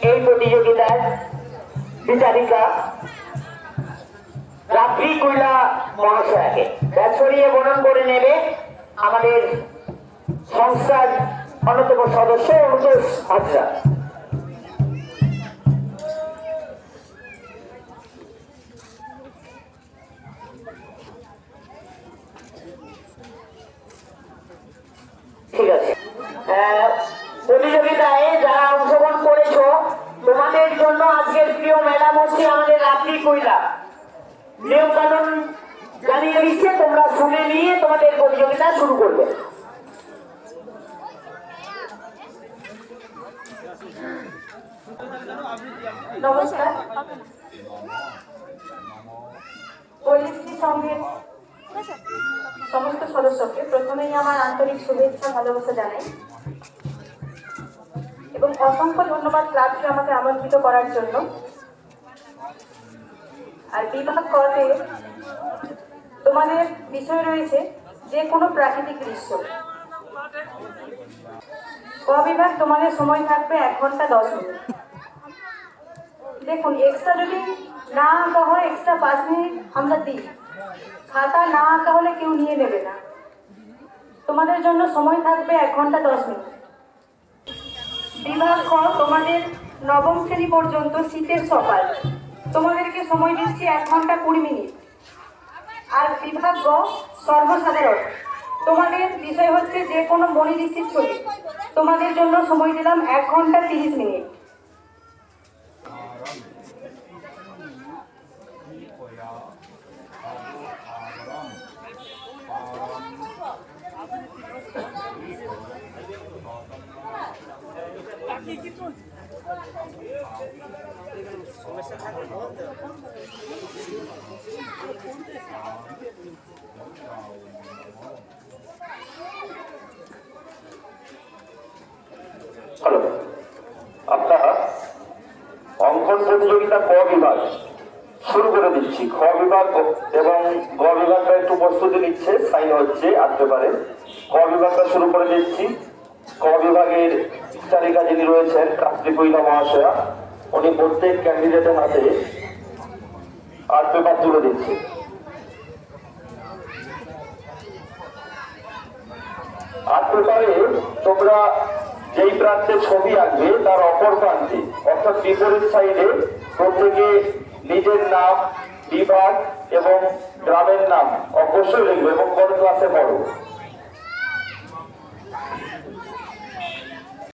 এই প্রতিযোগিতার বিচারিকা রাত্রি কুইলা মহাশয়াকে ব্যাস সরিয়ে বরণ করে নেবে আমাদের সংস্থার অন্যতম সদস্য অনুতোষ হাজরা। ঠিক আছে, প্রতিযোগিতায় যারা অংশগ্রহণ করেছো তোমাদের জন্য আজকের প্রিয় ম্যাডাম হচ্ছে আমাদের রাত্রি কুইলা নিয়ম কানুন জানিয়ে দিচ্ছে, তোমরা শুনে নিয়ে তোমাদের প্রতিযোগিতা শুরু করবে। নমস্কার, পরিস্থিতি সঙ্গের সমস্ত সদস্যকে প্রথমেই আমার আন্তরিক শুভেচ্ছা ভালোবাসা জানাই এবং অসংখ্য ধন্যবাদ ক্লাবকে আমাকে আমন্ত্রিত করার জন্য। আর বিভাগ কতে তোমাদের বিষয় রয়েছে যে কোনো প্রাকৃতিক দৃশ্য। ক বিভাগ তোমাদের সময় থাকবে 1 ঘন্টা 10 মিনিট। দেখুন, এক্সট্রা যদি না আঁকা হয় এক্সট্রা 5 মিনিট আমরা দিই, খাতা না আঁকা হলে কেউ নিয়ে নেবে না। তোমাদের জন্য সময় থাকবে 1 ঘন্টা 10 মিনিট। বিভাগ খ তোমাদের নবম শ্রেণী পর্যন্ত শীতের সকাল, তোমাদেরকে সময় দিচ্ছি 1 ঘন্টা 20 মিনিট। আর বিভাগ গ সর্বসাধারণ, তোমাদের বিষয় হচ্ছে যে কোনো মণিদৃষ্টির ছবি, তোমাদের জন্য সময় দিলাম 1 ঘন্টা 30 মিনিট। হ্যালো, আপনারা অঙ্কন প্রতিযোগিতা ক বিভাগ শুরু করে দিচ্ছি। খ বিভাগ এবং গ বিভাগটা একটু প্রস্তুতি নিচ্ছে, সাইন হচ্ছে আসতে পারে। ক বিভাগটা শুরু করে দিচ্ছি। ক বিভাগের তালিকা যিনি রয়েছেন রাত্রি কুইলা মহাশয়া, উনি প্রত্যেক ক্যান্ডিডেটের হাতে আর্ট পেপার তুলে দিচ্ছে। আর্ট পেপারে তোমরা যেই প্রান্তে ছবি আঁকবে তার অপর প্রান্তে অর্থাৎ বিপরীত সাইডে প্রত্যেকে নিজের নাম, বিভাগ এবং গ্রামের নাম অবশ্যই লিখবে এবং কোন ক্লাসে পড়ো।